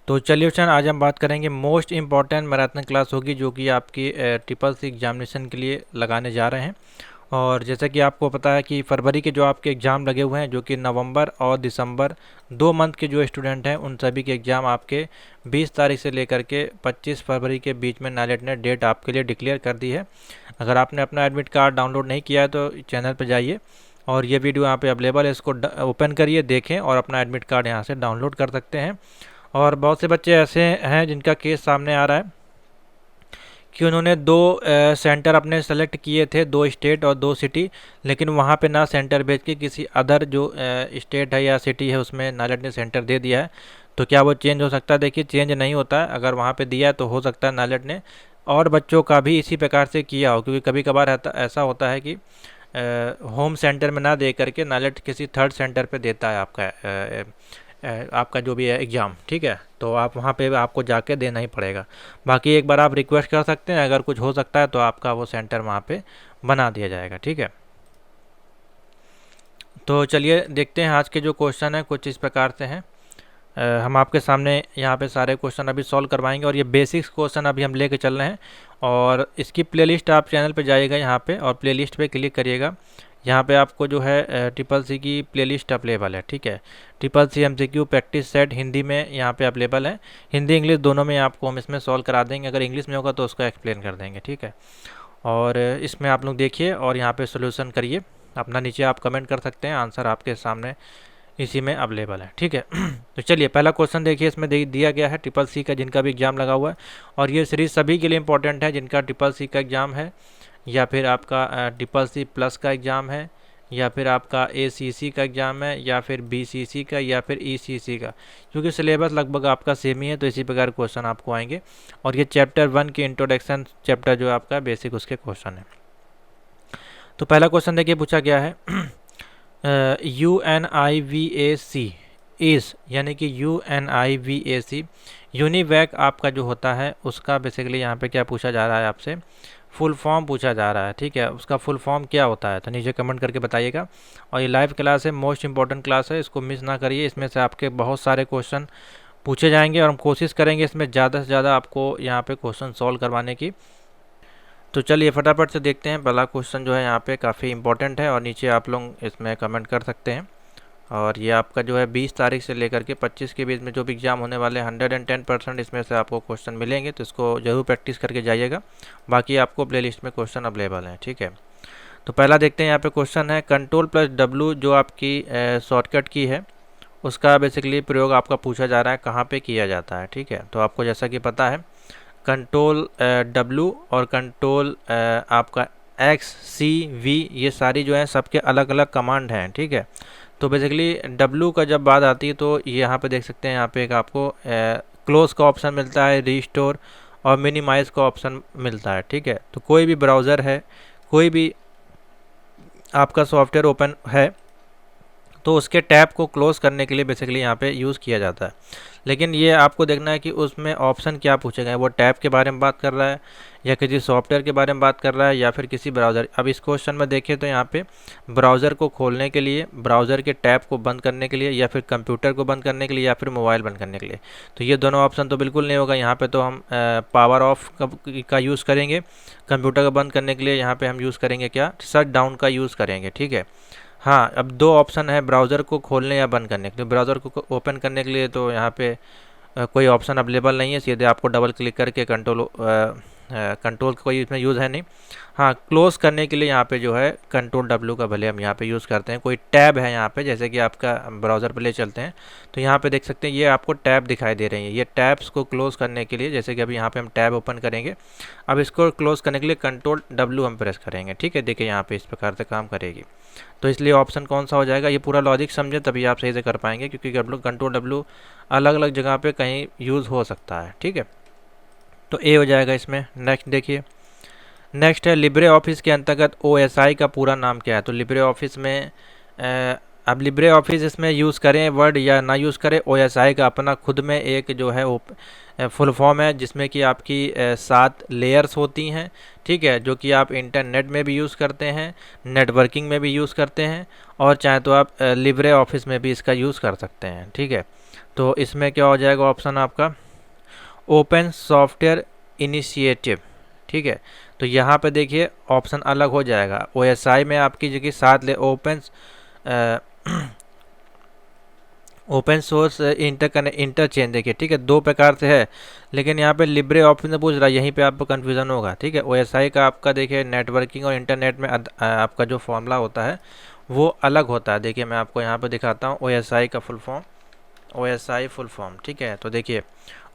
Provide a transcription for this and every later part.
तो चलिए फ्रेंड, आज हम बात करेंगे मोस्ट इम्पॉर्टेंट मैराथन क्लास होगी जो कि आपकी ट्रिपल सी एग्जामिनेशन के लिए लगाने जा रहे हैं। और जैसा कि आपको पता है कि फरवरी के जो आपके एग्ज़ाम लगे हुए हैं, जो कि नवंबर और दिसंबर 2 मंथ के जो स्टूडेंट हैं उन सभी के एग्ज़ाम आपके 20 तारीख से लेकर के 25 फरवरी के बीच में नाइलेट ने डेट आपके लिए डिक्लेयर कर दी है। अगर आपने अपना एडमिट कार्ड डाउनलोड नहीं किया है तो चैनल पर जाइए और ये वीडियो यहाँ पे अवेलेबल है, इसको ओपन करिए, देखें और अपना एडमिट कार्ड यहाँ से डाउनलोड कर सकते हैं। और बहुत से बच्चे ऐसे हैं जिनका केस सामने आ रहा है कि उन्होंने 2 सेंटर अपने सेलेक्ट किए थे, 2 स्टेट और 2 सिटी, लेकिन वहाँ पे ना सेंटर भेज के किसी अदर जो स्टेट है या सिटी है उसमें नाइलेट ने सेंटर दे दिया है। तो क्या वो चेंज हो सकता है? देखिए, चेंज नहीं होता है। अगर वहाँ पे दिया है तो हो सकता है नाइलेट ने और बच्चों का भी इसी प्रकार से किया हो, क्योंकि कभी कभार ऐसा होता है कि होम सेंटर में ना दे करके नाइलेट किसी थर्ड सेंटर पे देता है आपका जो भी है एग्ज़ाम। ठीक है, तो आप वहाँ पे आपको जाके देना ही पड़ेगा। बाकी एक बार आप रिक्वेस्ट कर सकते हैं, अगर कुछ हो सकता है तो आपका वो सेंटर वहाँ पे बना दिया जाएगा। ठीक है, तो चलिए देखते हैं आज के जो क्वेश्चन है कुछ इस प्रकार से हैं। हम आपके सामने यहाँ पे सारे क्वेश्चन अभी सॉल्व करवाएंगे और ये बेसिक्स क्वेश्चन अभी हम लेके चल रहे हैं। और इसकी प्लेलिस्ट आप चैनल पे जाइएगा यहाँ पे और प्लेलिस्ट पे क्लिक करिएगा। यहाँ पे आपको जो है ट्रिपल सी की प्लेलिस्ट अवेलेबल है। ठीक है, triple C MCQ practice set Hindi में यहाँ पे अवेलेबल है। हिंदी इंग्लिश दोनों में आपको हम इसमें सॉल्व करा देंगे, अगर इंग्लिश में होगा तो उसको एक्सप्लेन कर देंगे। ठीक है, और इसमें आप लोग देखिए और यहाँ पे सोल्यूशन करिए अपना, नीचे आप कमेंट कर सकते हैं, आंसर आपके सामने इसी में अवेलेबल है। ठीक है, तो चलिए पहला क्वेश्चन देखिए, इसमें दिया गया है ट्रिपल सी का जिनका भी एग्ज़ाम लगा हुआ है, और ये सीरीज सभी के लिए इंपॉर्टेंट है जिनका ट्रिपल सी का एग्ज़ाम है या फिर आपका ट्रिपल सी प्लस का एग्ज़ाम है या फिर आपका ACC का एग्ज़ाम है या फिर BCC का या फिर ECC का, क्योंकि सिलेबस लगभग आपका सेम ही है। तो इसी प्रकार क्वेश्चन आपको आएंगे और ये चैप्टर 1 की इंट्रोडक्शन चैप्टर जो आपका बेसिक उसके क्वेश्चन है। तो पहला क्वेश्चन देखिए पूछा गया है UNIVAC इज़, यानी कि UNIVAC यूनिवैक आपका जो होता है उसका बेसिकली यहाँ पे क्या पूछा जा रहा है आपसे, फुल फॉर्म पूछा जा रहा है। ठीक है, उसका फुल फॉर्म क्या होता है तो नीचे कमेंट करके बताइएगा। और ये लाइव क्लास है, मोस्ट इंपॉर्टेंट क्लास है, इसको मिस ना करिए। इसमें से आपके बहुत सारे क्वेश्चन पूछे जाएंगे और हम कोशिश करेंगे इसमें ज़्यादा से ज़्यादा आपको यहाँ पे क्वेश्चन सॉल्व करवाने की। तो चलिए फटाफट से देखते हैं। पहला क्वेश्चन जो है यहाँ पे काफ़ी इंपॉर्टेंट है और नीचे आप लोग इसमें कमेंट कर सकते हैं। और ये आपका जो है 20 तारीख से लेकर के 25 के बीच में जो भी एग्ज़ाम होने वाले 110% इसमें से आपको क्वेश्चन मिलेंगे, तो इसको ज़रूर प्रैक्टिस करके जाइएगा। बाकी आपको प्लेलिस्ट में क्वेश्चन अवेलेबल हैं। ठीक है, तो पहला देखते हैं यहाँ पे क्वेश्चन है Ctrl+W जो आपकी शॉर्टकट की है उसका बेसिकली प्रयोग आपका पूछा जा रहा है कहाँ पे किया जाता है। ठीक है, तो आपको जैसा कि पता है Ctrl+W और कंट्रोल आपका XCV ये सारी जो है सबके अलग अलग कमांड हैं। ठीक है, तो बेसिकली W का जब बात आती है तो यहाँ पे देख सकते हैं, यहाँ पे एक आपको क्लोज का ऑप्शन मिलता है, रिस्टोर और मिनिमाइज़ का ऑप्शन मिलता है। ठीक है, तो कोई भी ब्राउज़र है, कोई भी आपका सॉफ्टवेयर ओपन है तो उसके टैब को क्लोज़ करने के लिए बेसिकली यहाँ पे यूज़ किया जाता है। लेकिन ये आपको देखना है कि उसमें ऑप्शन क्या पूछे गए, वो टैब के बारे में बात कर रहा है या किसी सॉफ्टवेयर के बारे में बात कर रहा है या फिर किसी ब्राउज़र। अब इस क्वेश्चन में देखें तो यहाँ पे ब्राउज़र को खोलने के लिए, ब्राउज़र के टैब को बंद करने के लिए या फिर कंप्यूटर को बंद करने के लिए या फिर मोबाइल बंद करने के लिए, तो ये दोनों ऑप्शन तो बिल्कुल नहीं होगा। यहाँ पर तो हम पावर ऑफ का यूज़ करेंगे। कंप्यूटर को बंद करने के लिए यहाँ पर हम यूज़ करेंगे क्या, शट डाउन का यूज़ करेंगे। ठीक है, हाँ, अब 2 ऑप्शन है ब्राउज़र को खोलने या बंद करने के लिए। ब्राउज़र को ओपन करने के लिए तो यहाँ पे कोई ऑप्शन अवेलेबल नहीं है, सीधे आपको डबल क्लिक करके कंट्रोल कोई इसमें यूज़ है नहीं। हाँ, क्लोज़ करने के लिए यहाँ पे जो है Ctrl+W का भले हम यहाँ पे यूज़ करते हैं। कोई टैब है यहाँ पे, जैसे कि आपका ब्राउज़र पे ले चलते हैं तो यहाँ पे देख सकते हैं ये आपको टैब दिखाई दे रही है। ये टैब्स को क्लोज़ करने के लिए, जैसे कि अभी यहाँ पे हम टैब ओपन करेंगे, अब इसको क्लोज़ करने के लिए Ctrl+W हम प्रेस करेंगे। ठीक है, देखिए यहाँ पे इस प्रकार से काम करेगी। तो इसलिए ऑप्शन कौन सा हो जाएगा, ये पूरा लॉजिक समझे तभी आप सही से कर पाएंगे, क्योंकि Ctrl+W अलग अलग जगह पे कहीं यूज़ हो सकता है। ठीक है, तो ए हो जाएगा इसमें। नेक्स्ट देखिए, नेक्स्ट है लिब्रे ऑफिस के अंतर्गत OSI का पूरा नाम क्या है। तो लिब्रे ऑफिस में अब लिब्रे ऑफिस इसमें यूज़ करें वर्ड या ना यूज़ करें, OSI का अपना खुद में एक जो है फुल फॉर्म है, जिसमें कि आपकी 7 लेयर्स होती हैं। ठीक है, जो कि आप इंटरनेट में भी यूज़ करते हैं, नेटवर्किंग में भी यूज़ करते हैं और चाहे तो आप लिब्रे ऑफिस में भी इसका यूज़ कर सकते हैं। ठीक है, तो इसमें क्या हो जाएगा ऑप्शन आपका ओपन सॉफ्टवेयर इनिशिएटिव, ठीक है। तो यहाँ पे देखिए ऑप्शन अलग हो जाएगा, OSI में आपकी जगह साथ ले ओपन ओपन सोर्स इंटरचेंज, देखिए ठीक है, दो प्रकार से है, लेकिन यहाँ पे लिब्रे ऑप्शन से पूछ रहा है, यहीं पे आपको कन्फ्यूज़न होगा, ठीक है। OSI का आपका देखिए नेटवर्किंग और इंटरनेट में आपका जो फॉर्मूला होता है वो अलग होता है। देखिए मैं आपको यहाँ पे दिखाता हूँ OSI का full form, OSI full form, ठीक है। तो देखिए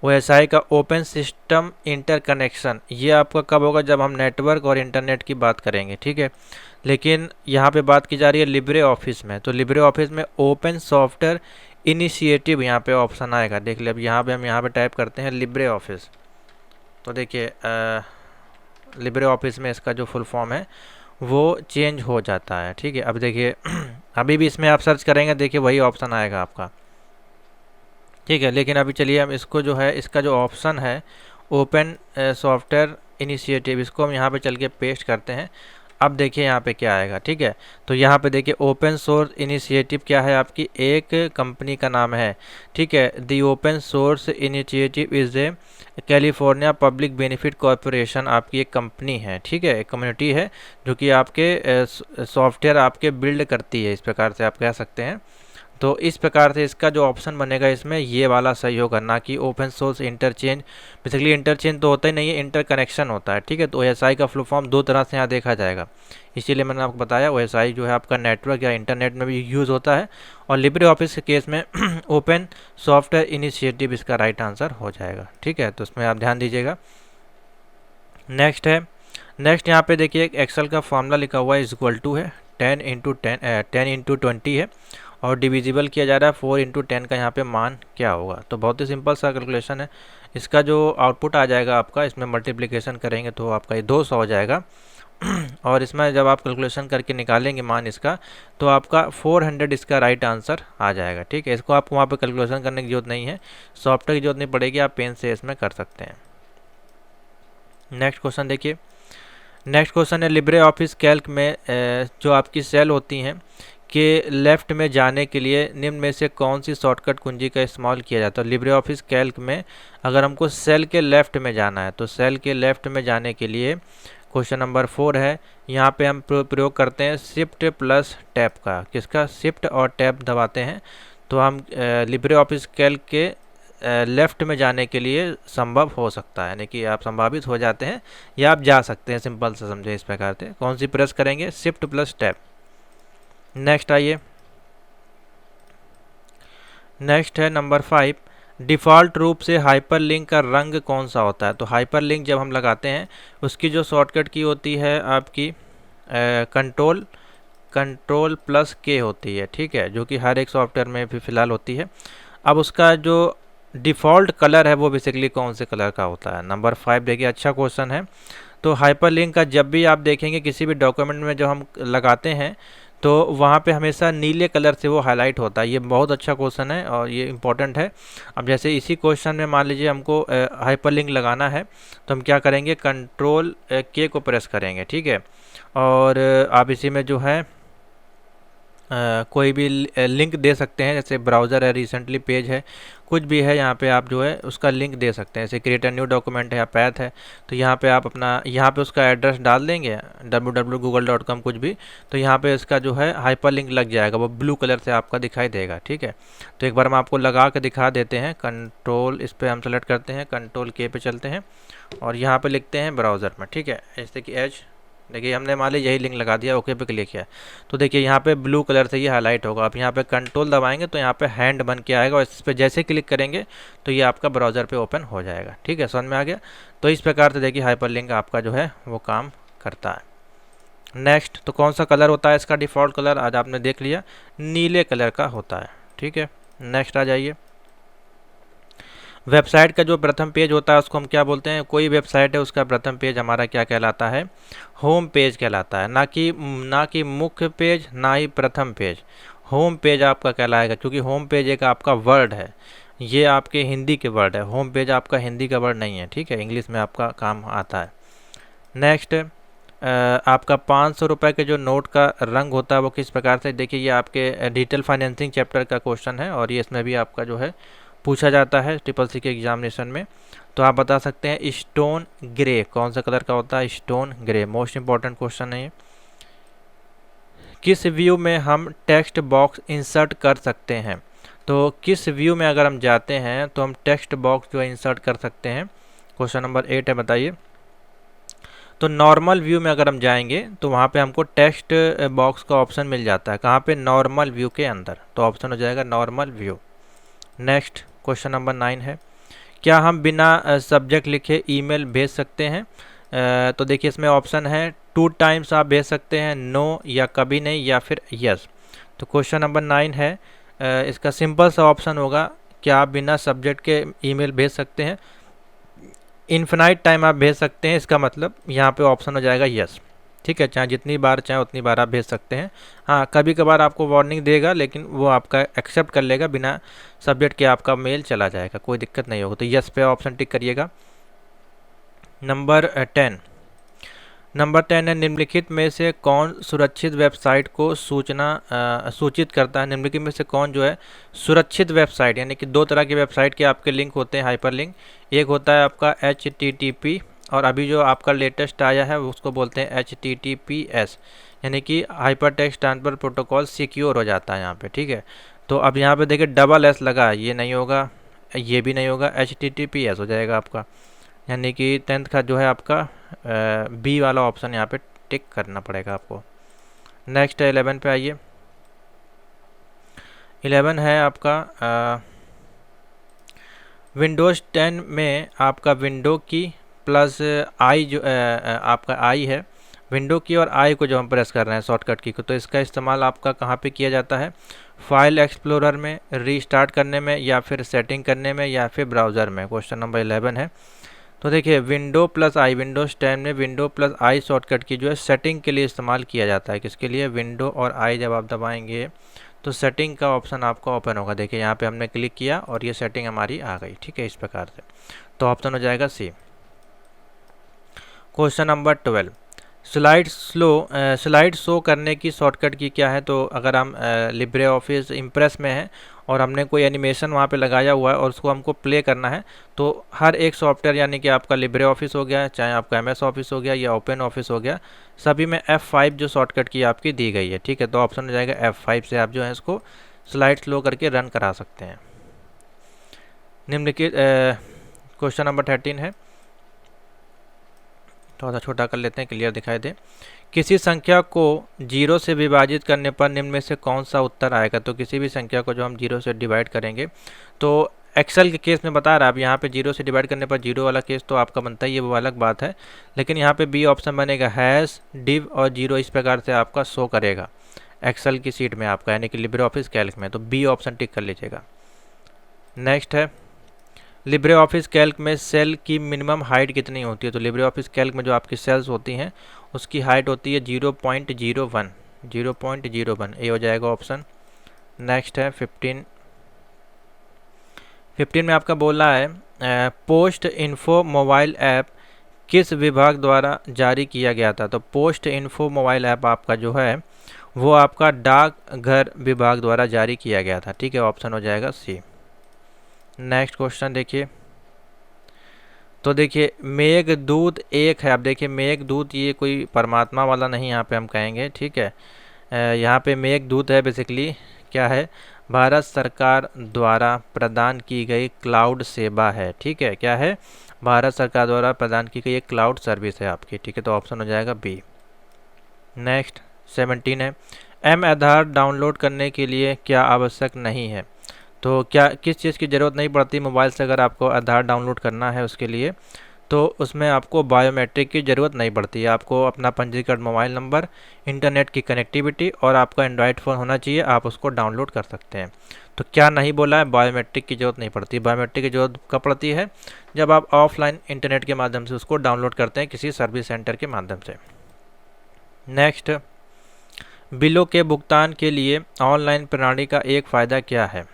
OSI का ओपन सिस्टम इंटरकनेक्शन, ये आपका कब होगा, जब हम नेटवर्क और इंटरनेट की बात करेंगे, ठीक है। लेकिन यहाँ पे बात की जा रही है लिब्रे ऑफिस में, तो लिब्रे ऑफिस में ओपन सॉफ्टवेयर इनिशिएटिव यहाँ पे ऑप्शन आएगा। देख लिया, अब यहाँ पे हम यहाँ पे टाइप करते हैं लिब्रे ऑफिस, तो देखिए लिब्रे ऑफिस में इसका जो फुल फॉर्म है वो चेंज हो जाता है, ठीक है। अब देखिए अभी भी इसमें आप सर्च करेंगे, देखिए वही ऑप्शन आएगा आपका, ठीक है। लेकिन अभी चलिए हम इसको जो है, इसका जो ऑप्शन है ओपन सॉफ्टवेयर इनिशिएटिव, इसको हम यहाँ पे चल के पेस्ट करते हैं। अब देखिए यहाँ पे क्या आएगा, ठीक है। तो यहाँ पे देखिए ओपन सोर्स इनिशिएटिव क्या है, आपकी एक कंपनी का नाम है, ठीक है। दी open source initiative is a California public benefit corporation, आपकी एक कंपनी है, ठीक है, एक कम्युनिटी है जो कि आपके सॉफ्टवेयर आपके बिल्ड करती है, इस प्रकार से आप कह सकते हैं। तो इस प्रकार से इसका जो ऑप्शन बनेगा इसमें ये वाला सही होगा, ना कि open source interchange. Basically interchange तो होता ही नहीं है, इंटर कनेक्शन होता है, ठीक है। तो OSI का फुल फॉर्म दो तरह से यहाँ देखा जाएगा, इसीलिए मैंने आपको बताया OSI जो है आपका नेटवर्क या इंटरनेट में भी यूज़ होता है, और लिब्रे ऑफिस के केस में ओपन सॉफ्टवेयर इनिशिएटिव इसका राइट आंसर हो जाएगा, ठीक है। तो इसमें आप ध्यान दीजिएगा। नेक्स्ट है, नेक्स्ट यहाँ पे देखिए एक एक्सेल का फॉर्मूला लिखा हुआ है, इक्वल टू है 10 × 20 है, और डिविजिबल किया जा रहा है 4 × 10 का, यहाँ पे मान क्या होगा। तो बहुत ही सिंपल सा कैलकुलेशन है, इसका जो आउटपुट आ जाएगा आपका, इसमें मल्टीप्लिकेशन करेंगे तो आपका ये 200 हो जाएगा और इसमें जब आप कैलकुलेशन करके निकालेंगे मान इसका, तो आपका 400 इसका राइट आंसर आ जाएगा, ठीक है। इसको आपको वहाँ पे कैलकुलेशन करने की जरूरत नहीं है, सॉफ्टवेयर की जरूरत नहीं पड़ेगी, आप पेन से इसमें कर सकते हैं। नेक्स्ट क्वेश्चन देखिए, नेक्स्ट क्वेश्चन है लिब्रे ऑफिस कैल्क में जो आपकी सेल होती हैं के लेफ़्ट में जाने के लिए निम्न में से कौन सी शॉर्टकट कुंजी का इस्तेमाल किया जाता है। लिब्रे ऑफिस कैल्क में अगर हमको सेल के लेफ़्ट में जाना है, तो सेल के लेफ़्ट में जाने के लिए क्वेश्चन नंबर 4 है, यहाँ पे हम प्रयोग करते हैं शिफ्ट प्लस टैब का। किसका? शिफ्ट और टैब दबाते हैं तो हम लिब्रे ऑफिस कैल्क के लेफ़्ट में जाने के लिए संभव हो सकता है, यानी कि आप संभावित हो जाते हैं या आप जा सकते हैं, सिंपल से समझे इस प्रकार से। कौन सी प्रेस करेंगे? Shift plus tab. नेक्स्ट आइए, नेक्स्ट है नंबर 5, डिफ़ॉल्ट रूप से हाइपरलिंक का रंग कौन सा होता है। तो हाइपरलिंक जब हम लगाते हैं उसकी जो शॉर्टकट की होती है आपकी कंट्रोल प्लस के होती है, ठीक है, जो कि हर एक सॉफ्टवेयर में भी फ़िलहाल होती है। अब उसका जो डिफ़ॉल्ट कलर है वो बेसिकली कौन से कलर का होता है। नंबर 5 देखिए, अच्छा क्वेश्चन है। तो हाइपरलिंक का जब भी आप देखेंगे किसी भी डॉक्यूमेंट में जो हम लगाते हैं तो वहाँ पे हमेशा नीले कलर से वो हाईलाइट होता है। ये बहुत अच्छा क्वेश्चन है और ये इम्पोर्टेंट है। अब जैसे इसी क्वेश्चन में मान लीजिए हमको हाइपरलिंक लगाना है तो हम क्या करेंगे, कंट्रोल के को प्रेस करेंगे, ठीक है। और आप इसी में जो है कोई भी लिंक दे सकते हैं, जैसे ब्राउज़र है, रिसेंटली पेज है, कुछ भी है, यहाँ पे आप जो है उसका लिंक दे सकते हैं। जैसे क्रिएट अ न्यू डॉक्यूमेंट है या पैथ है, तो यहाँ पे आप अपना यहाँ पे उसका एड्रेस डाल देंगे www.google.com कुछ भी, तो यहाँ पे इसका जो है हाइपरलिंक लग जाएगा, वो ब्लू कलर से आपका दिखाई देगा, ठीक है। तो एक बार हम आपको लगा के दिखा देते हैं। कंट्रोल इस पर हम सेलेक्ट करते हैं, कंट्रोल के पे चलते हैं और यहाँ पर लिखते हैं ब्राउज़र में, ठीक है। जैसे कि एच, देखिए हमने मान लीजिए यही लिंक लगा दिया, ओके पे क्लिक किया, तो देखिए यहाँ पे ब्लू कलर से ये हाईलाइट होगा। आप यहाँ पे कंट्रोल दबाएंगे तो यहाँ पे हैंड बन के आएगा और इस पर जैसे क्लिक करेंगे तो ये आपका ब्राउज़र पे ओपन हो जाएगा, ठीक है। समझ में आ गया। तो इस प्रकार से देखिए हाइपरलिंक आपका जो है वो काम करता है। नेक्स्ट, तो कौन सा कलर होता है इसका डिफ़ॉल्ट कलर, आज आपने देख लिया, नीले कलर का होता है, ठीक है। नेक्स्ट आ जाइए, वेबसाइट का जो प्रथम पेज होता है उसको हम क्या बोलते हैं। कोई वेबसाइट है उसका प्रथम पेज हमारा क्या कहलाता है, होम पेज कहलाता है, ना कि मुख्य पेज, ना ही प्रथम पेज। होम पेज आपका कहलाएगा, क्योंकि होम पेज एक आपका वर्ड है, ये आपके हिंदी के वर्ड है। होम पेज आपका हिंदी का वर्ड नहीं है, ठीक है, इंग्लिश में आपका काम आता है। नेक्स्ट, आपका 500 रुपये के जो नोट का रंग होता है वो किस प्रकार से, देखिए ये आपके डिजिटल फाइनेंसिंग चैप्टर का क्वेश्चन है और ये इसमें भी आपका जो है पूछा जाता है ट्रिपल सी के एग्जामिनेशन में। तो आप बता सकते हैं स्टोन ग्रे कौन सा कलर का होता है, stone grey. Most important question है ये। किस व्यू में हम टेक्स्ट बॉक्स इंसर्ट कर सकते हैं? तो किस व्यू में अगर हम जाते हैं तो हम टेक्स्ट बॉक्स जो है इंसर्ट कर सकते हैं? क्वेश्चन नंबर 8 है, बताइए। तो नॉर्मल व्यू में अगर हम जाएंगे तो वहाँ पे हमको टेक्स्ट बॉक्स का ऑप्शन मिल जाता है। कहाँ पे? नॉर्मल व्यू के अंदर। तो ऑप्शन हो जाएगा normal view. Next question number 9 है, क्या हम बिना सब्जेक्ट लिखे ईमेल भेज सकते हैं? तो देखिए इसमें ऑप्शन है 2 टाइम्स आप भेज सकते हैं, नो या कभी नहीं, या फिर यस। तो क्वेश्चन नंबर 9 है, इसका सिंपल सा ऑप्शन होगा, क्या आप बिना सब्जेक्ट के ईमेल भेज सकते हैं? इन्फिनाइट टाइम आप भेज सकते हैं, इसका मतलब यहाँ पे ऑप्शन हो जाएगा यस। ठीक है, चाहे जितनी बार चाहे उतनी बार आप भेज सकते हैं। हाँ, कभी कभार आपको वार्निंग देगा, लेकिन वो आपका एक्सेप्ट कर लेगा, बिना सब्जेक्ट के आपका मेल चला जाएगा, कोई दिक्कत नहीं होगा। तो यस पे ऑप्शन टिक करिएगा। नंबर 10 है, निम्नलिखित में से कौन सुरक्षित वेबसाइट को सूचित करता है? निम्नलिखित में से कौन जो है सुरक्षित वेबसाइट, यानी कि 2 तरह की वेबसाइट के आपके लिंक होते हैं, हाइपर लिंक। एक होता है आपका HTTP, और अभी जो आपका लेटेस्ट आया है उसको बोलते हैं HTTPS, यानी कि hyper text transfer protocol secure हो जाता है यहाँ पे। ठीक है, तो अब यहाँ पे देखिए डबल S लगा, ये नहीं होगा, ये भी नहीं होगा, HTTPS हो जाएगा आपका। यानी कि 10th का जो है आपका बी वाला ऑप्शन यहाँ पे टिक करना पड़ेगा आपको। नेक्स्ट है 11 पे आइए। 11 है आपका विंडोज़ 10 में आपका विंडो की प्लस आई जो आपका आई है, विंडो की और आई को जो हम प्रेस कर रहे हैं शॉर्टकट की को, तो इसका इस्तेमाल आपका कहाँ पे किया जाता है? फाइल एक्सप्लोरर में, रीस्टार्ट करने में, या फिर सेटिंग करने में, या फिर ब्राउज़र में। क्वेश्चन नंबर 11 है। तो देखिए विंडो प्लस आई, विंडोज़ 10 में विंडो प्लस आई शॉर्टकट की जो है सेटिंग के लिए इस्तेमाल किया जाता है। किसके लिए? विंडो और आई जब आप दबाएंगे तो सेटिंग का ऑप्शन आपका ओपन होगा। देखिए यहाँ पे हमने क्लिक किया और ये सेटिंग हमारी आ गई। ठीक है, इस प्रकार से। तो ऑप्शन हो जाएगा सी। क्वेश्चन नंबर 12, स्लाइड शो करने की शॉर्टकट की क्या है? तो अगर हम लिब्रे ऑफिस इम्प्रेस में हैं और हमने कोई एनिमेशन वहाँ पे लगाया हुआ है और उसको हमको प्ले करना है, तो हर एक सॉफ्टवेयर, यानी कि आपका लिब्रे ऑफिस हो गया, चाहे आपका MS ऑफिस हो गया या ओपन ऑफिस हो गया, सभी में F5 जो शॉर्टकट की आपकी दी गई है। ठीक है, तो ऑप्शन हो जाएगा F5 से आप जो है इसको स्लाइड स्लो करके रन करा सकते हैं। निम्नलिखित क्वेश्चन नंबर 13 है, थोड़ा सा छोटा कर लेते हैं, क्लियर दिखाई दे। किसी संख्या को 0 से विभाजित करने पर निम्न में से कौन सा उत्तर आएगा? तो किसी भी संख्या को जो हम 0 से डिवाइड करेंगे, तो एक्सेल के केस में बता रहा है, अब यहाँ पे 0 से डिवाइड करने पर 0 वाला केस तो आपका बनता ही है, वो अलग बात है। लेकिन यहाँ पे बी ऑप्शन बनेगा, हैश डिव और 0 इस प्रकार से आपका शो करेगा एक्सेल की सीट में आपका, यानी कि लिब्रे ऑफिस कैल्क में। तो बी ऑप्शन टिक कर लीजिएगा। नेक्स्ट है, लिब्रे ऑफिस कैल्क में सेल की मिनिमम हाइट कितनी होती है? तो लिब्रे ऑफिस कैल्क में जो आपकी सेल्स होती हैं उसकी हाइट होती है 0.01, 0.01, ये हो जाएगा ऑप्शन। नेक्स्ट है 15 में आपका बोला है पोस्ट इन्फो मोबाइल ऐप किस विभाग द्वारा जारी किया गया था? तो पोस्ट इन्फो मोबाइल ऐप आपका जो है वो आपका डाकघर विभाग द्वारा जारी किया गया था। ठीक है, ऑप्शन हो जाएगा सी। नेक्स्ट क्वेश्चन देखिए, तो देखिए मेघदूत एक है। अब देखिए मेघदूत ये कोई परमात्मा वाला नहीं यहाँ पे हम कहेंगे। ठीक है, यहाँ पे मेघदूत है बेसिकली क्या है? भारत सरकार द्वारा प्रदान की गई क्लाउड सेवा है। ठीक है, क्या है? भारत सरकार द्वारा प्रदान की गई एक क्लाउड सर्विस है आपकी। ठीक है, तो ऑप्शन हो जाएगा बी। नेक्स्ट 17 है, आधार डाउनलोड करने के लिए क्या आवश्यक नहीं है? तो क्या किस चीज़ की ज़रूरत नहीं पड़ती मोबाइल से अगर आपको आधार डाउनलोड करना है उसके लिए? तो उसमें आपको बायोमेट्रिक की ज़रूरत नहीं पड़ती है। आपको अपना पंजीकृत मोबाइल नंबर, इंटरनेट की कनेक्टिविटी और आपका एंड्रॉयड फ़ोन होना चाहिए, आप उसको डाउनलोड कर सकते हैं। तो क्या नहीं बोला है? बायोमेट्रिक की ज़रूरत नहीं पड़ती। बायोमेट्रिक की ज़रूरत कब पड़ती है? जब आप ऑफलाइन इंटरनेट के माध्यम से उसको डाउनलोड करते हैं किसी सर्विस सेंटर के माध्यम से। नेक्स्ट, बिलों के भुगतान के लिए ऑनलाइन प्रणाली का एक फ़ायदा क्या है?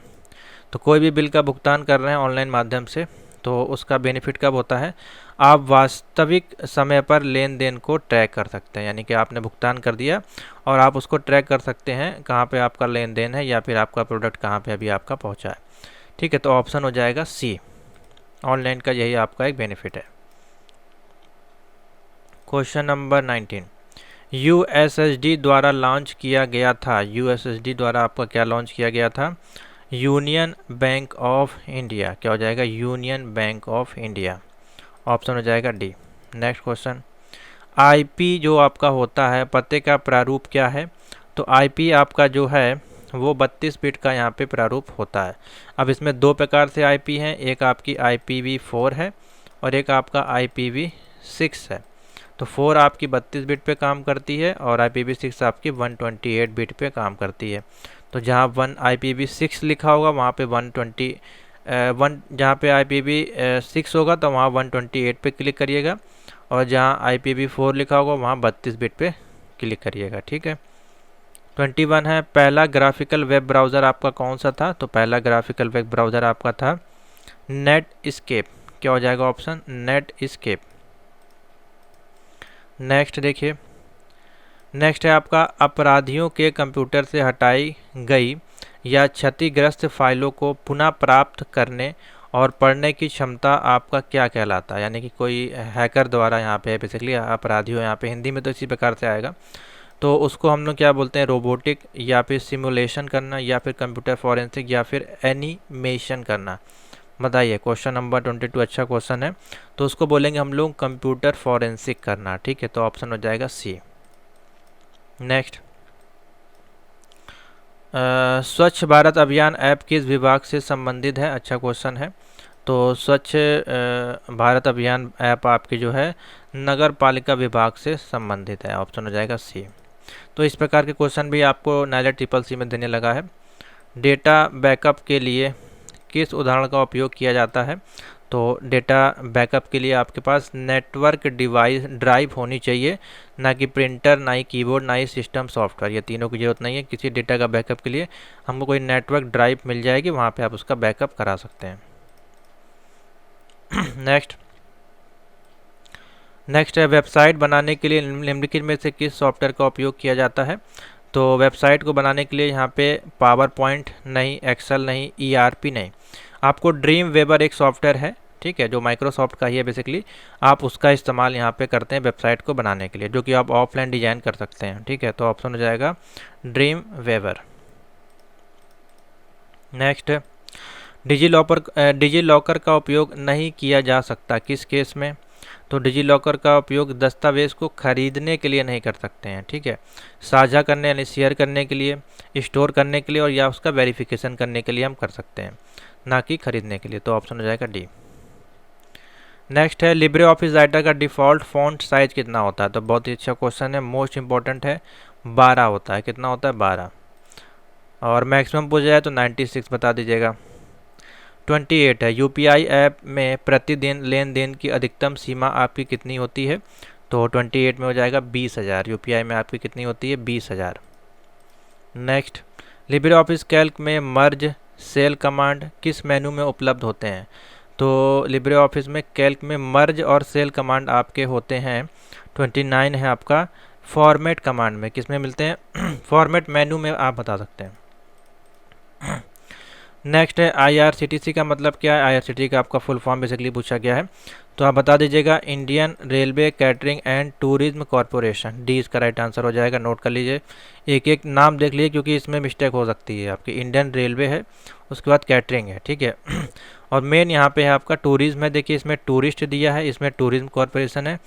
तो कोई भी बिल का भुगतान कर रहे हैं ऑनलाइन माध्यम से तो उसका बेनिफिट कब होता है? आप वास्तविक समय पर लेन देन को ट्रैक कर सकते हैं, यानी कि आपने भुगतान कर दिया और आप उसको ट्रैक कर सकते हैं कहाँ पे आपका लेन देन है या फिर आपका प्रोडक्ट कहाँ पे अभी आपका पहुँचा है। ठीक है, तो ऑप्शन हो जाएगा सी, ऑनलाइन का यही आपका एक बेनिफिट है। क्वेश्चन नंबर 19, यूएसएसडी द्वारा लॉन्च किया गया था, यूएसएसडी द्वारा आपका क्या लॉन्च किया गया था, यूनियन बैंक ऑफ इंडिया। क्या हो जाएगा, union bank of India, option हो जाएगा डी। नेक्स्ट क्वेश्चन, आईपी जो आपका होता है पते का प्रारूप क्या है, तो आईपी आपका जो है वो 32 बिट का यहाँ पे प्रारूप होता है। अब इसमें दो प्रकार से आईपी हैं, एक आपकी IPv4 है और एक आपका IPv6 है। तो 4 आपकी 32 बिट पे काम करती है और IPv6 आपकी 128 बिट पे काम करती है। तो जहाँ IPv6 लिखा होगा वहाँ पे 1 जहाँ पे IPv6 होगा तो वहाँ 128 पे क्लिक करिएगा, और जहाँ IPv4 लिखा होगा वहाँ 32 बिट पे क्लिक करिएगा। ठीक है। 21 है, पहला ग्राफिकल वेब ब्राउज़र आपका कौन सा था, तो पहला ग्राफिकल वेब ब्राउज़र आपका था नेटस्केप। क्या हो जाएगा ऑप्शन, नेटस्केप। नेक्स्ट देखिए, नेक्स्ट है आपका अपराधियों के कंप्यूटर से हटाई गई या क्षतिग्रस्त फाइलों को पुनः प्राप्त करने और पढ़ने की क्षमता आपका क्या कहलाता है, यानी कि कोई हैकर द्वारा यहाँ पे बेसिकली अपराधियों, यहाँ पे हिंदी में तो इसी प्रकार से आएगा, तो उसको हम लोग क्या बोलते हैं, रोबोटिक या फिर सिमुलेशन करना या फिर कंप्यूटर फॉरेंसिक या फिर एनिमेशन करना। बताइए, क्वेश्चन नंबर 22 अच्छा क्वेश्चन है, तो उसको बोलेंगे हम लोग कंप्यूटर फॉरेंसिक करना। ठीक है, तो ऑप्शन हो जाएगा सी। नेक्स्ट, स्वच्छ भारत अभियान ऐप किस विभाग से संबंधित है, अच्छा क्वेश्चन है। तो स्वच्छ भारत अभियान ऐप आपकी जो है नगर पालिका विभाग से संबंधित है, ऑप्शन हो जाएगा सी। तो इस प्रकार के क्वेश्चन भी आपको NILET CCC में देने लगा है। डेटा बैकअप के लिए किस उदाहरण का उपयोग किया जाता है, तो डेटा बैकअप के लिए आपके पास नेटवर्क डिवाइस ड्राइव होनी चाहिए, ना कि प्रिंटर, ना ही कीबोर्ड, ना ही सिस्टम सॉफ्टवेयर, ये तीनों की जरूरत नहीं है। किसी डेटा का बैकअप के लिए हमको कोई नेटवर्क ड्राइव मिल जाएगी, वहाँ पे आप उसका बैकअप करा सकते हैं। नेक्स्ट है, वेबसाइट बनाने के लिए निम्नलिखित में से किस सॉफ्टवेयर का उपयोग किया जाता है, तो वेबसाइट को बनाने के लिए यहाँ पे पावर पॉइंट नहीं, एक्सेल नहीं, ERP नहीं, आपको ड्रीम वेबर एक सॉफ्टवेयर है, ठीक है, जो माइक्रोसॉफ्ट का ही है बेसिकली, आप उसका इस्तेमाल यहाँ पे करते हैं वेबसाइट को बनाने के लिए, जो कि आप ऑफलाइन डिजाइन कर सकते हैं। ठीक है, तो ऑप्शन हो जाएगा dream weber. Next, digi locker का उपयोग नहीं किया जा सकता किस केस में, तो डिजी लॉकर का उपयोग दस्तावेज़ को खरीदने के लिए नहीं कर सकते हैं। ठीक है, साझा करने यानी शेयर करने के लिए, स्टोर करने के लिए और या उसका वेरिफिकेशन करने के लिए हम कर सकते हैं, ना कि खरीदने के लिए, तो ऑप्शन हो जाएगा डी। नेक्स्ट है, लिब्रे ऑफिस राइटर का डिफ़ॉल्ट फॉन्ट साइज कितना होता है, तो बहुत ही अच्छा क्वेश्चन है, मोस्ट इंपॉर्टेंट है, 12 होता है। कितना होता है, 12। और मैक्सिमम पूछा जाए तो 96 बता दीजिएगा। 28 है, UPI ऐप में प्रतिदिन लेन देन की अधिकतम सीमा आपकी कितनी होती है, तो 28 में हो जाएगा 20,000। UPI में आपकी कितनी होती है, 20,000। नेक्स्ट, लिब्रे ऑफिस कैल्क में मर्ज सेल कमांड किस मेनू में उपलब्ध होते हैं, तो लिब्रे ऑफिस में कैल्क में मर्ज और सेल कमांड आपके होते हैं। 29 है आपका, फॉर्मेट कमांड में किस में मिलते हैं, फॉर्मेट मेनू में आप बता सकते हैं। नेक्स्ट है, IRCTC का मतलब क्या है, IRCTC का आपका फुल फॉर्म बेसिकली पूछा गया है, तो आप बता दीजिएगा, Indian railway catering and tourism corporation. D इसका राइट आंसर हो जाएगा, नोट कर लीजिए, एक एक नाम देख लीजिए क्योंकि इसमें मिस्टेक हो सकती है। आपकी इंडियन रेलवे है, उसके बाद कैटरिंग है, ठीक है। और मेन यहाँ पे है आपका टूरिज्म है, देखिए इसमें टूरिस्ट दिया है, इसमें टूरिज्म कॉरपोरेशन है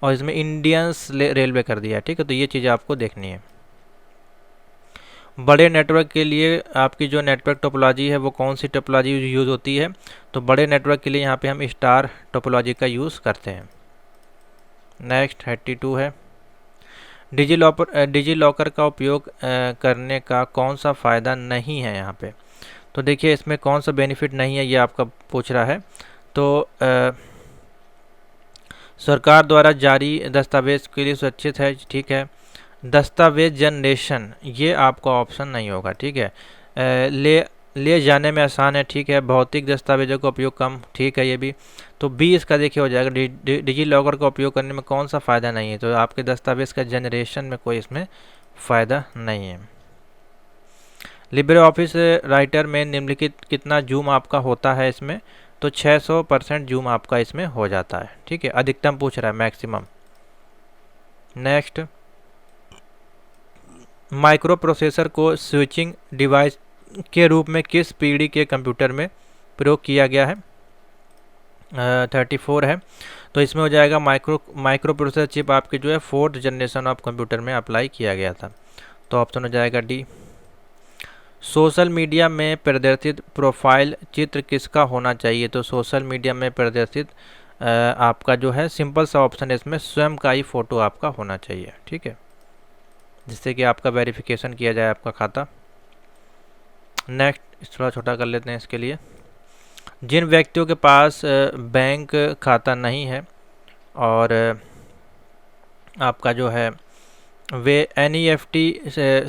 और इसमें इंडियंस रेलवे कर दिया है, ठीक है। तो ये चीज़ें आपको देखनी है। बड़े नेटवर्क के लिए आपकी जो नेटवर्क टोपोलॉजी है वो कौन सी टोपोलॉजी यूज़ होती है, तो बड़े नेटवर्क के लिए यहाँ पे हम स्टार टोपोलॉजी का यूज़ करते हैं। नेक्स्ट 32 है, डिजी लॉकर का उपयोग करने का कौन सा फ़ायदा नहीं है यहाँ पे, तो देखिए इसमें कौन सा बेनिफिट नहीं है ये आपका पूछ रहा है। तो सरकार द्वारा जारी दस्तावेज के लिए सुरक्षित है, ठीक है। दस्तावेज जनरेशन ये आपका ऑप्शन नहीं होगा, ठीक है। ले जाने में आसान है, ठीक है। भौतिक दस्तावेजों का उपयोग कम, ठीक है ये भी। तो 20 का देखिए हो जाएगा, डिजी लॉकर का उपयोग करने में कौन सा फ़ायदा नहीं है, तो आपके दस्तावेज का जनरेशन में कोई इसमें फ़ायदा नहीं है। लिब्रे ऑफिस राइटर में निम्नलिखित कितना जूम आपका होता है इसमें, तो 600% जूम आपका इसमें हो जाता है। ठीक है, अधिकतम पूछ रहा है, मैक्सिमम। नेक्स्ट, माइक्रो प्रोसेसर को स्विचिंग डिवाइस के रूप में किस पीढ़ी के कंप्यूटर में प्रयोग किया गया है? 34 है, तो इसमें हो जाएगा माइक्रो प्रोसेसर चिप आपकी जो है 4th जनरेशन ऑफ कंप्यूटर में अप्लाई किया गया था, तो ऑप्शन हो जाएगा डी। सोशल मीडिया में प्रदर्शित प्रोफाइल चित्र किसका होना चाहिए? तो सोशल मीडिया में प्रदर्शित आपका जो है सिंपल सा ऑप्शन है इसमें, स्वयं का ही फोटो आपका होना चाहिए। ठीक है, जिससे कि आपका वेरिफिकेशन किया जाए आपका खाता। नेक्स्ट, थोड़ा छोटा कर लेते हैं इसके लिए। जिन व्यक्तियों के पास बैंक खाता नहीं है और आपका जो है वे NEFT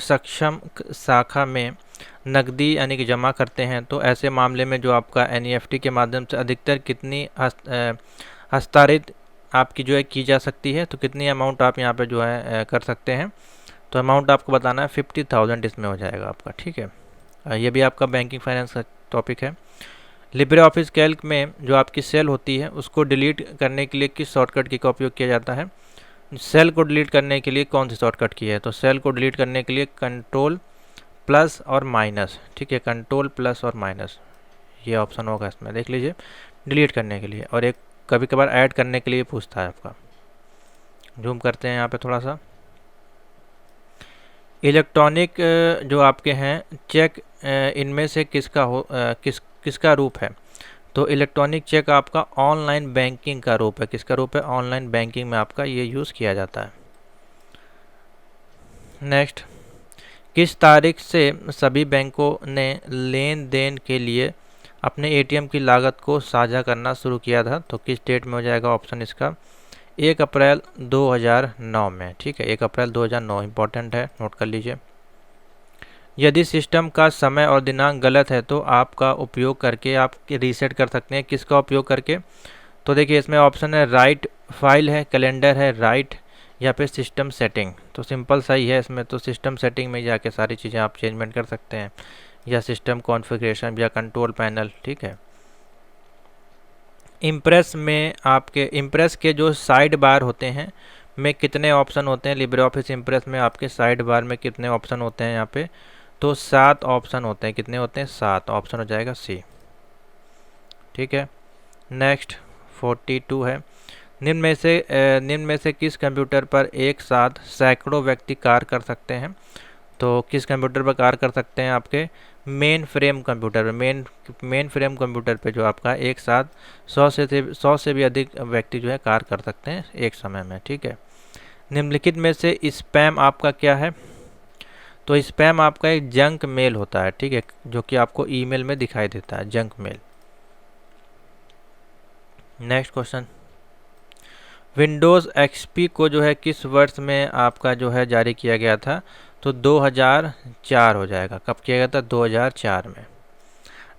सक्षम शाखा में नकदी यानी कि जमा करते हैं, तो ऐसे मामले में जो आपका NEFT के माध्यम से अधिकतर कितनी हस्तांतरित आपकी जो है की जा सकती है, तो कितनी अमाउंट आप यहाँ पे जो है कर सकते हैं, तो अमाउंट आपको बताना है 50,000 इसमें हो जाएगा आपका। ठीक है, ये भी आपका बैंकिंग फाइनेंस का टॉपिक है। लिब्रे ऑफिस कैल्क में जो आपकी सेल होती है उसको डिलीट करने के लिए किस शॉर्टकट की का उपयोग किया जाता है? सेल को डिलीट करने के लिए कौन सी शॉर्टकट की है? तो सेल को डिलीट करने के लिए कंट्रोल प्लस और माइनस। ठीक है, कंट्रोल प्लस और माइनस ये ऑप्शन होगा इसमें, देख लीजिए, डिलीट करने के लिए। और एक कभी कभार ऐड करने के लिए पूछता है आपका। जूम करते हैं यहाँ पे थोड़ा सा। इलेक्ट्रॉनिक जो आपके हैं चेक इनमें से किसका रूप है? तो इलेक्ट्रॉनिक चेक आपका ऑनलाइन बैंकिंग का रूप है। किसका रूप है? ऑनलाइन बैंकिंग में आपका ये यूज़ किया जाता है। नेक्स्ट, किस तारीख से सभी बैंकों ने लेन देन के लिए अपने ATM की लागत को साझा करना शुरू किया था? तो किस डेट में हो जाएगा ऑप्शन इसका? 1 अप्रैल 2009 में। ठीक है, 1 अप्रैल 2009 इंपॉर्टेंट है, नोट कर लीजिए। यदि सिस्टम का समय और दिनांक गलत है तो आपका उपयोग करके आप रीसेट कर सकते हैं। किसका उपयोग करके? तो देखिए इसमें ऑप्शन है राइट फाइल है, कैलेंडर है, राइट या फिर सिस्टम सेटिंग। तो सिंपल सही है इसमें, तो सिस्टम सेटिंग में जाके सारी चीज़ें आप चेंजमेंट कर सकते हैं, या सिस्टम कॉन्फ़िगरेशन या कंट्रोल पैनल। ठीक है, इम्प्रेस में आपके इम्प्रेस के जो साइड बार होते हैं में कितने ऑप्शन होते हैं? लिब्रे ऑफिस इम्प्रेस में आपके साइड बार में कितने ऑप्शन होते हैं यहाँ पे? तो 7 ऑप्शन होते हैं। कितने होते हैं? 7। ऑप्शन हो जाएगा सी। ठीक है, नेक्स्ट 42 है। निम्न में से किस कंप्यूटर पर एक साथ सैकड़ों व्यक्ति कार्य कर सकते हैं? तो किस कंप्यूटर पर कार्य कर सकते हैं? आपके मेन फ्रेम कंप्यूटर पर। मेन फ्रेम कंप्यूटर पे जो आपका एक साथ 100 से भी अधिक व्यक्ति जो है कार्य कर सकते हैं एक समय में। ठीक है, निम्नलिखित में से स्पैम आपका क्या है? तो स्पैम आपका एक जंक मेल होता है। ठीक है, जो कि आपको ईमेल में दिखाई देता है, junk mail. Next question, Windows XP को जो है किस वर्ष में आपका जो है जारी किया गया था? तो 2004 हो जाएगा। कब किया गया था? 2004 में।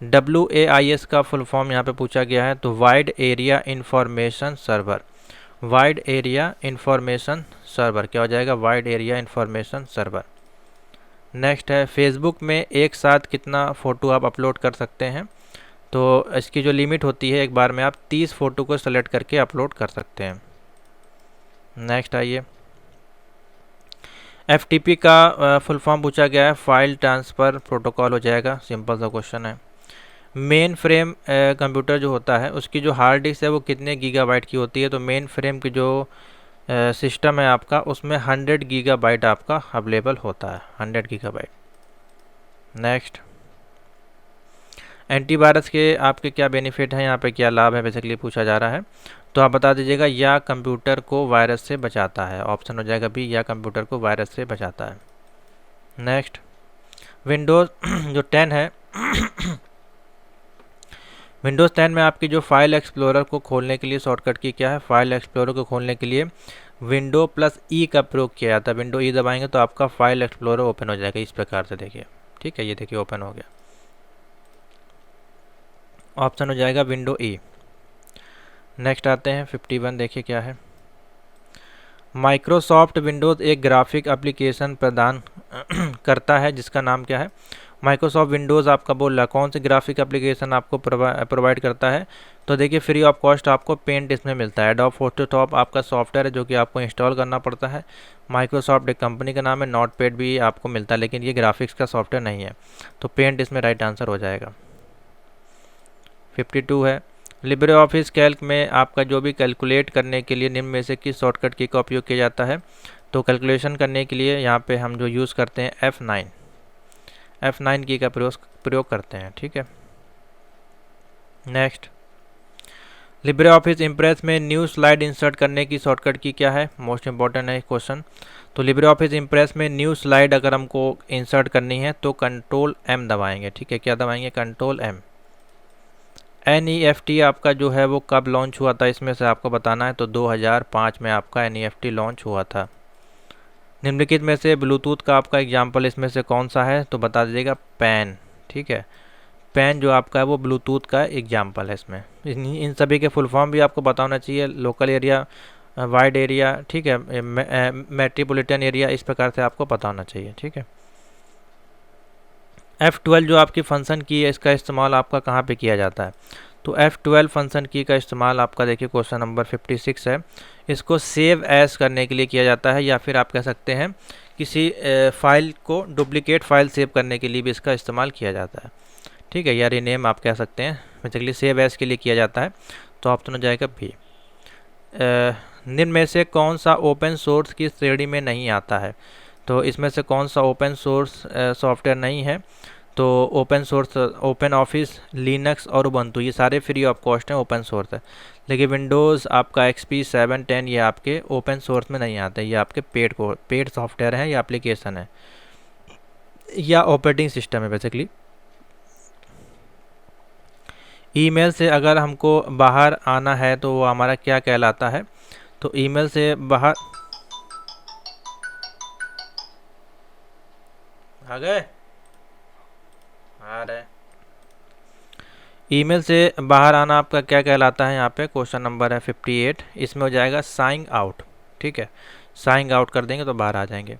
WAIS का फुल फॉर्म यहाँ पे पूछा गया है, तो wide area information server. Wide area information server क्या हो जाएगा? Wide area information server. Next है, फेसबुक में एक साथ कितना फ़ोटो आप अपलोड कर सकते हैं? तो इसकी जो लिमिट होती है, एक बार में आप 30 फ़ोटो को सेलेक्ट करके अपलोड कर सकते हैं। नेक्स्ट आइए, FTP का फुल फॉर्म पूछा गया है, फाइल ट्रांसफ़र प्रोटोकॉल हो जाएगा। सिंपल सा क्वेश्चन है। मेन फ्रेम कंप्यूटर जो होता है उसकी जो हार्ड डिस्क है वो कितने गीगाबाइट की होती है? तो मेन फ्रेम की जो सिस्टम है आपका उसमें 100 गीगाबाइट आपका अवेलेबल होता है, 100 गीगाबाइट। नेक्स्ट, एंटीवायरस के आपके क्या बेनिफिट हैं? यहाँ पे क्या लाभ है बेसिकली पूछा जा रहा है, तो आप बता दीजिएगा। या कंप्यूटर को वायरस से बचाता है। ऑप्शन हो जाएगा बी, या कंप्यूटर को वायरस से बचाता है। नेक्स्ट, विंडोज़ जो 10 है विंडोज़ 10 में आपकी जो फाइल एक्सप्लोरर को खोलने के लिए शॉर्टकट की क्या है? फाइल एक्सप्लोरर को खोलने के लिए विंडो प्लस ई का प्रयोग किया जाता है। विंडो ई दबाएंगे तो आपका फाइल एक्सप्लोरर ओपन हो जाएगा इस प्रकार से, देखिए। ठीक है, ये देखिए ओपन हो गया। ऑप्शन हो जाएगा विंडो ई। नेक्स्ट आते हैं 51, देखिए क्या है। माइक्रोसॉफ्ट विंडोज़ एक ग्राफिक एप्लीकेशन प्रदान करता है जिसका नाम क्या है? माइक्रोसॉफ्ट विंडोज़ आपका बोल रहा है कौन से ग्राफिक एप्लीकेशन आपको प्रोवाइड करता है, तो देखिए फ्री ऑफ कॉस्ट आपको पेंट इसमें मिलता है। एडोब फोटोशॉप आपका सॉफ्टवेयर है जो कि आपको इंस्टॉल करना पड़ता है। माइक्रोसॉफ्ट एक कंपनी का नाम है। नोटपैड भी आपको मिलता है लेकिन ये ग्राफिक्स का सॉफ्टवेयर नहीं है, तो पेंट इसमें राइट आंसर हो जाएगा। 52 है, लिब्रे ऑफिस कैल्क में आपका जो भी कैलकुलेट करने के लिए निम्न में से किस शॉर्टकट की का उपयोग किया जाता है, तो कैलकुलेशन करने के लिए यहाँ पे हम जो यूज़ करते हैं F9 की का प्रयोग करते हैं, ठीक है। नेक्स्ट, लिब्रे ऑफिस इम्प्रेस में न्यू स्लाइड इंसर्ट करने की शॉर्टकट की क्या है, मोस्ट इंपॉर्टेंट है क्वेश्चन। तो लिब्रे ऑफिस इम्प्रेस में न्यू स्लाइड अगर हमको इंसर्ट करनी है तो कंट्रोल M दबाएंगे, ठीक है। क्या दबाएंगे? Control M। NEFT आपका जो है वो कब लॉन्च हुआ था इसमें से आपको बताना है, तो 2005 में आपका NEFT लॉन्च हुआ था। निम्नलिखित में से ब्लूटूथ का आपका एग्जाम्पल इसमें से कौन सा है, तो बता दीजिएगा पैन, ठीक है। पैन जो आपका है वो ब्लूटूथ का एग्जाम्पल है। इसमें इन सभी के फुल फॉर्म भी आपको पता होना चाहिए। लोकल एरिया, वाइड एरिया, ठीक है, मेट्रोपॉलिटन एरिया, इस प्रकार से आपको पता होना चाहिए, ठीक है। F12 जो आपकी फंक्शन की है इसका इस्तेमाल आपका कहाँ पे किया जाता है, तो F12 फंक्शन की का इस्तेमाल आपका देखिए क्वेश्चन नंबर 56 है। इसको सेव एज करने के लिए किया जाता है, या फिर आप कह सकते हैं किसी फाइल को डुप्लीकेट फाइल सेव करने के लिए भी इसका इस्तेमाल किया जाता है, ठीक है, या रीनेम आप कह सकते हैं। बेसिकली सेव एज के लिए किया जाता है, तो ऑप्शन हो जाएगा बी। निम्न में से कौन सा ओपन सोर्स की श्रेणी में नहीं आता है, तो इसमें से कौन सा ओपन सोर्स सॉफ्टवेयर नहीं है, तो open source open office, Linux और उबंटू ये सारे फ्री ऑफ कॉस्ट हैं, ओपन सोर्स है। लेकिन विंडोज़ आपका XP 7, 10 ये आपके ओपन सोर्स में नहीं आते, ये आपके पेड सॉफ्टवेयर हैं या एप्लीकेशन है या ऑपरेटिंग सिस्टम है बेसिकली। ईमेल से अगर हमको बाहर आना है तो वो हमारा क्या कहलाता है, तो ईमेल से बाहर आ गए आ रहे ईमेल से बाहर आना आपका क्या कहलाता है, यहाँ पे क्वेश्चन नंबर है 58, इसमें हो जाएगा साइंग आउट, ठीक है। साइंग आउट कर देंगे तो बाहर आ जाएंगे।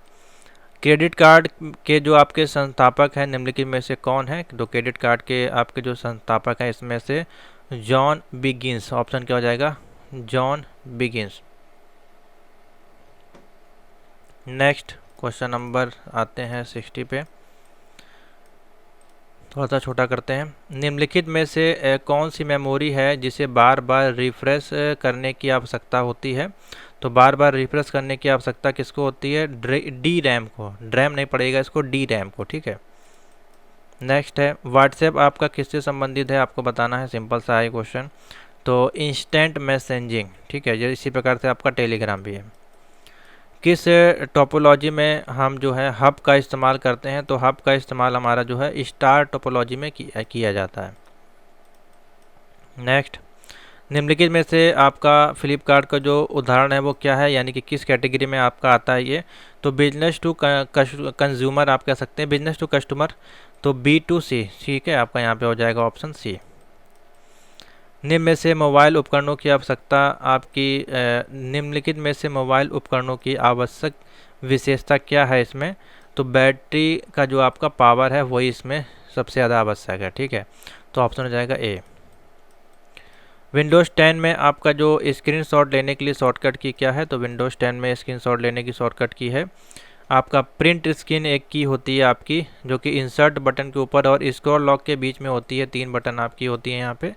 क्रेडिट कार्ड के जो आपके संस्थापक हैं निम्नलिखित में से कौन है, तो क्रेडिट कार्ड के आपके जो संस्थापक हैं इसमें से जॉन बिगिंस, ऑप्शन क्या हो जाएगा, John begins. Next question number आते हैं 60 पे, थोड़ा सा छोटा करते हैं। निम्नलिखित में से कौन सी मेमोरी है जिसे बार बार रिफ्रेश करने की आवश्यकता होती है, तो बार बार रिफ्रेश करने की आवश्यकता किसको होती है, डी रैम को, ड्रैम नहीं पड़ेगा इसको, डी रैम को, ठीक है। नेक्स्ट है, व्हाट्सएप आपका किससे संबंधित है, आपको बताना है, सिंपल सा है क्वेश्चन, तो इंस्टेंट मैसेजिंग, ठीक है, ये इसी प्रकार से आपका टेलीग्राम भी है। किस टोपोलॉजी में हम जो है हब का इस्तेमाल करते हैं, तो हब का इस्तेमाल हमारा जो है स्टार टोपोलॉजी में किया जाता है। नेक्स्ट, निम्नलिखित में से आपका फ्लिपकार्ट का जो उदाहरण है वो क्या है, यानी कि किस कैटेगरी में आपका आता है ये, तो बिजनेस टू कंज्यूमर आप कह सकते हैं, बिजनेस टू कस्टमर, तो B2C, ठीक है, आपका यहाँ पे हो जाएगा ऑप्शन सी। निम्न में से मोबाइल उपकरणों की आवश्यकता आपकी निम्नलिखित में से मोबाइल उपकरणों की आवश्यक विशेषता क्या है इसमें, तो बैटरी का जो आपका पावर है वही इसमें सबसे ज़्यादा आवश्यक है, ठीक है, तो ऑप्शन हो जाएगा ए। विंडोज़ 10 में आपका जो स्क्रीनशॉट लेने के लिए शॉर्टकट की क्या है, तो विंडोज़ 10 में स्क्रीनशॉट लेने की शॉर्टकट की है आपका प्रिंट स्क्रीन, एक की होती है आपकी जो कि इंसर्ट बटन के ऊपर और स्क्रॉल लॉक के बीच में होती है, 3 बटन आपकी होती है यहाँ पे,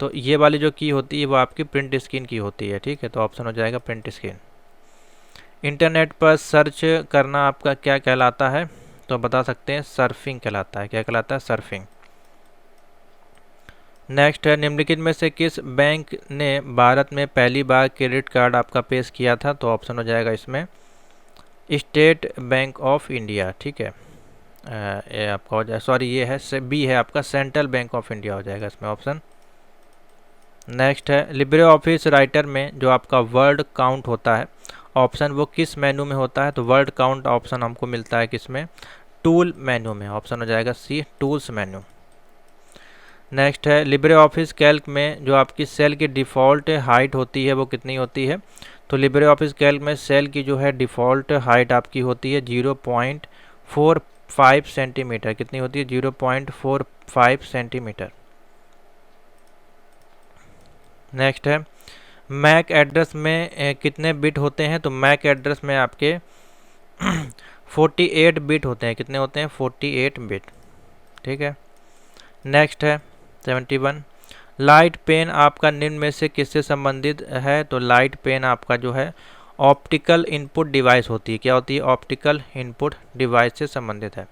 तो ये वाली जो की होती है वो आपकी प्रिंट स्क्रीन की होती है, ठीक है, तो ऑप्शन हो जाएगा प्रिंट स्क्रीन। इंटरनेट पर सर्च करना आपका क्या कहलाता है, तो बता सकते हैं सर्फिंग कहलाता है, क्या कहलाता है, सर्फिंग। नेक्स्ट है, निम्नलिखित में से किस बैंक ने भारत में पहली बार क्रेडिट कार्ड आपका पेश किया था, तो ऑप्शन हो जाएगा इसमें स्टेट बैंक ऑफ इंडिया, ठीक है, ये आपका हो जाए, सॉरी ये है बी है आपका सेंट्रल बैंक ऑफ इंडिया हो जाएगा इसमें ऑप्शन। नेक्स्ट है, लिब्रे ऑफिस राइटर में जो आपका वर्ड काउंट होता है ऑप्शन वो किस मेनू में होता है, तो वर्ड काउंट ऑप्शन हमको मिलता है किसमें, टूल मेनू में, ऑप्शन हो जाएगा सी, टूल्स मेनू। नेक्स्ट है, लिब्रे ऑफिस कैल्क में जो आपकी सेल की डिफ़ॉल्ट हाइट होती है वो कितनी होती है, तो लिब्रे ऑफिस कैल्क में सेल की जो है डिफ़ॉल्ट हाइट आपकी होती है 0.4 0.45 सेंटीमीटर, कितनी होती है 0.45 सेंटीमीटर। नेक्स्ट है मैक एड्रेस में कितने बिट होते हैं, तो मैक एड्रेस में आपके 48 बिट होते हैं, कितने होते हैं 48 बिट, ठीक है। नेक्स्ट है 71, लाइट पेन आपका निम्न में से किससे संबंधित है, तो लाइट पेन आपका जो है ऑप्टिकल इनपुट डिवाइस होती है, क्या होती है ऑप्टिकल इनपुट डिवाइस से संबंधित है।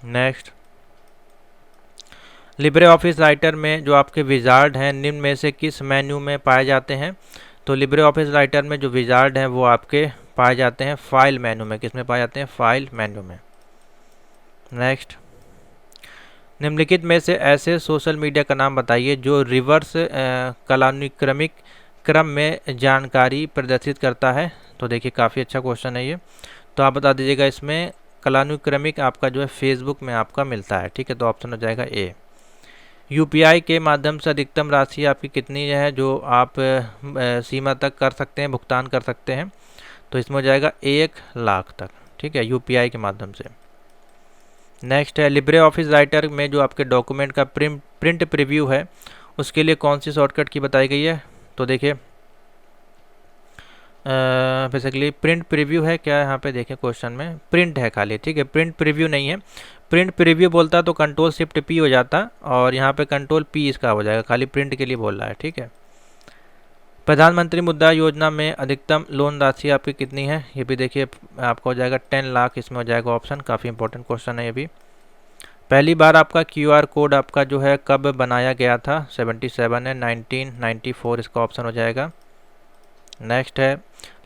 नेक्स्ट लिब्रे ऑफिस राइटर में जो आपके विजार्ड हैं निम्न में से किस मेन्यू में पाए जाते हैं, तो लिब्रे ऑफिस राइटर में जो विजार्ड हैं वो आपके पाए जाते हैं फाइल मेन्यू में, किस में पाए जाते हैं फाइल मेन्यू में। नेक्स्ट निम्नलिखित में से ऐसे सोशल मीडिया का नाम बताइए जो रिवर्स कालानुक्रमिक क्रम में जानकारी प्रदर्शित करता है, तो देखिए काफ़ी अच्छा क्वेश्चन है ये, तो आप बता दीजिएगा इसमें कालानुक्रमिक आपका जो है फेसबुक में आपका मिलता है, ठीक है, तो ऑप्शन हो जाएगा ए। यूपीआई के माध्यम से अधिकतम राशि आपकी कितनी है जो आप सीमा तक कर सकते हैं, भुगतान कर सकते हैं, तो इसमें हो जाएगा 1 लाख तक, ठीक है, यूपीआई के माध्यम से। नेक्स्ट है लिब्रे ऑफिस राइटर में जो आपके डॉक्यूमेंट का प्रिंट प्रीव्यू है उसके लिए कौन सी शॉर्टकट की बताई गई है, तो देखिए बेसिकली प्रिंट प्रीव्यू है क्या, यहाँ पे देखें क्वेश्चन में प्रिंट है खाली, ठीक है, प्रिंट प्रीव्यू नहीं है। प्रिंट प्रीव्यू बोलता तो कंट्रोल शिफ्ट पी हो जाता और यहाँ पे कंट्रोल पी इसका हो जाएगा, खाली प्रिंट के लिए बोल रहा है, ठीक है। प्रधानमंत्री मुद्रा योजना में अधिकतम लोन राशि आपकी कितनी है, ये भी देखिए आपका हो जाएगा 10 लाख, इसमें हो जाएगा ऑप्शन, काफ़ी इंपॉर्टेंट क्वेश्चन है ये भी। पहली बार आपका क्यूआर कोड आपका जो है कब बनाया गया था, 77 है, 1994 इसका ऑप्शन हो जाएगा। नेक्स्ट है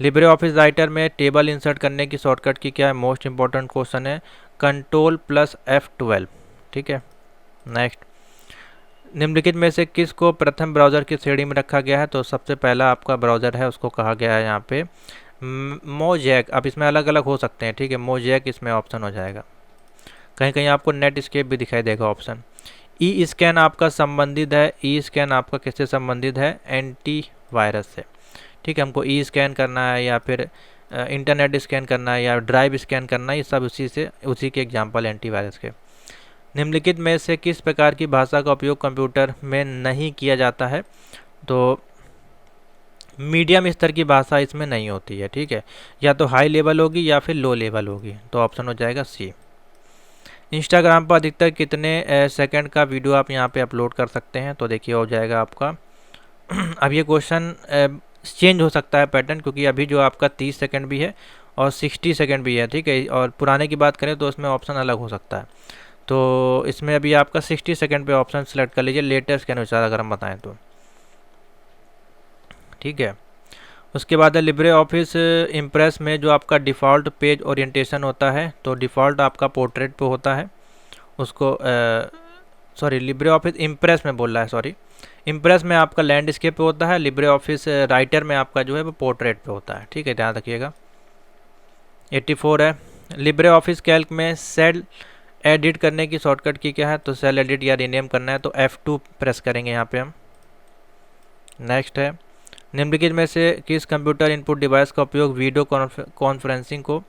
लिब्रे ऑफिस राइटर में टेबल इंसर्ट करने की शॉर्टकट की क्या है, मोस्ट इंपॉर्टेंट क्वेश्चन है, कंट्रोल प्लस F12, ठीक है। नेक्स्ट निम्नलिखित में से किस को प्रथम ब्राउज़र की श्रेणी में रखा गया है, तो सबसे पहला आपका ब्राउज़र है उसको कहा गया है यहाँ पे मोजैक, अब इसमें अलग अलग हो सकते हैं, ठीक है, मोजैक इसमें ऑप्शन हो जाएगा। कहीं कहीं आपको नेटस्केप भी दिखाई देगा ऑप्शन। ई स्कैन आपका संबंधित है, ई स्कैन आपका किससे संबंधित है, एंटी वायरस से, ठीक है, हमको ई स्कैन करना है या फिर इंटरनेट स्कैन करना है या ड्राइव स्कैन करना है, ये सब उसी के एग्जाम्पल एंटीवायरस के। निम्नलिखित में से किस प्रकार की भाषा का उपयोग कंप्यूटर में नहीं किया जाता है, तो मीडियम स्तर की भाषा इसमें नहीं होती है, ठीक है, या तो हाई लेवल होगी या फिर लो लेवल होगी, तो ऑप्शन हो जाएगा सी। इंस्टाग्राम पर अधिकतर कितने सेकंड का वीडियो आप यहाँ पे अपलोड कर सकते हैं, तो देखिए हो जाएगा आपका अब ये क्वेश्चन चेंज हो सकता है पैटर्न, क्योंकि अभी जो आपका 30 सेकंड भी है और 60 सेकंड भी है, ठीक है, और पुराने की बात करें तो उसमें ऑप्शन अलग हो सकता है, तो इसमें अभी आपका 60 सेकंड पे ऑप्शन सेलेक्ट कर लीजिए लेटेस्ट के अनुसार अगर हम बताएं तो, ठीक है। उसके बाद है लिब्रे ऑफिस इम्प्रेस में जो आपका डिफ़ॉल्ट पेज ओरिएंटेशन होता है, तो डिफ़ॉल्ट आपका पोर्ट्रेट पे होता है, उसको सॉरी लिब्रे ऑफिस इम्प्रेस में बोल रहा है, सॉरी इम्प्रेस में आपका लैंडस्केप पे होता है, लिब्रे ऑफिस राइटर में आपका जो है वो पोर्ट्रेट पे होता है, ठीक है, ध्यान रखिएगा। 84 है लिब्रे ऑफिस कैल्क में सेल एडिट करने की शॉर्टकट की क्या है, तो सेल एडिट या रीनेम करना है तो F2 प्रेस करेंगे यहाँ पे हम। नेक्स्ट है निम्नलिखित में से किस कंप्यूटर इनपुट डिवाइस का उपयोग वीडियो कॉन्फ्रेंसिंग को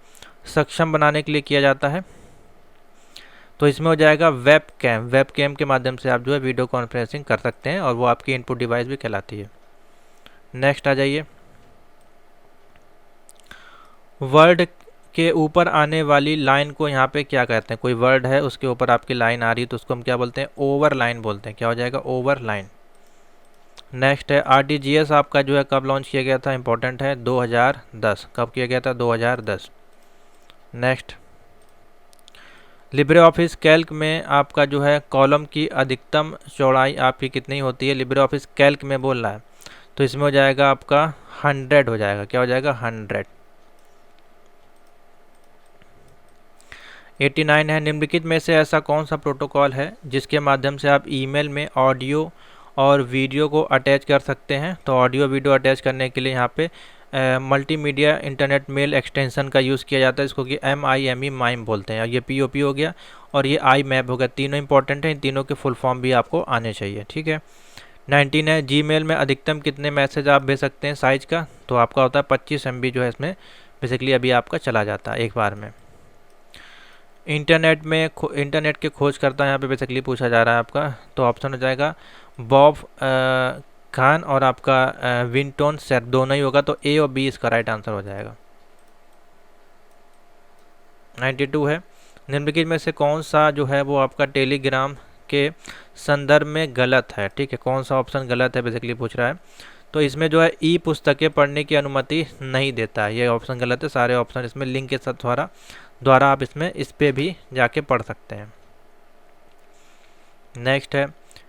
सक्षम बनाने के लिए किया जाता है, तो इसमें हो जाएगा वेब कैम के माध्यम से आप जो है वीडियो कॉन्फ्रेंसिंग कर सकते हैं और वो आपकी इनपुट डिवाइस भी कहलाती है। नेक्स्ट आ जाइए, वर्ड के ऊपर आने वाली लाइन को यहाँ पे क्या कहते हैं, कोई वर्ड है उसके ऊपर आपकी लाइन आ रही है तो उसको हम क्या बोलते हैं, ओवर लाइन बोलते हैं, क्या हो जाएगा ओवर लाइन। नेक्स्ट है RTGS आपका जो है कब लॉन्च किया गया था, इंपॉर्टेंट है 2010, कब किया गया था 2010। नेक्स्ट लिब्रे ऑफिस कैल्क में आपका जो है कॉलम की अधिकतम चौड़ाई आपकी कितनी होती है, लिब्रे ऑफिस कैल्क में बोल रहा है, तो इसमें हो जाएगा आपका 100 हो जाएगा, क्या हो जाएगा 100। 89 है निम्नलिखित में से ऐसा कौन सा प्रोटोकॉल है जिसके माध्यम से आप ईमेल में ऑडियो और वीडियो को अटैच कर सकते हैं, तो ऑडियो वीडियो अटैच करने के लिए यहाँ पे मल्टीमीडिया इंटरनेट मेल एक्सटेंशन का यूज़ किया जाता है, इसको कि MIME माइम बोलते हैं, ये POP हो गया और ये IMAP हो गया, तीनों इंपॉर्टेंट हैं, इन तीनों के फुल फॉर्म भी आपको आने चाहिए, ठीक है। 19 है जीमेल में अधिकतम कितने मैसेज आप भेज सकते हैं साइज का, तो आपका होता है 25 MB जो है इसमें बेसिकली अभी आपका चला जाता है एक बार में। इंटरनेट के खोजकर्ता यहाँ पे बेसिकली पूछा जा रहा है आपका, तो ऑप्शन हो जाएगा बॉब खान और आपका विंटोन सेर, दोनों ही होगा, तो ए और बी इसका राइट आंसर हो जाएगा। 92 है, निम्नलिखित में से कौन सा जो है वो आपका टेलीग्राम के संदर्भ में गलत है, ठीक है, कौन सा ऑप्शन गलत है बेसिकली पूछ रहा है। तो इसमें जो है ई पुस्तकें पढ़ने की अनुमति नहीं देता है, ये ऑप्शन गलत है। सारे ऑप्शन इसमें लिंक के साथ द्वारा आप इस पे भी जाके पढ़ सकते हैं। नेक्स्ट है,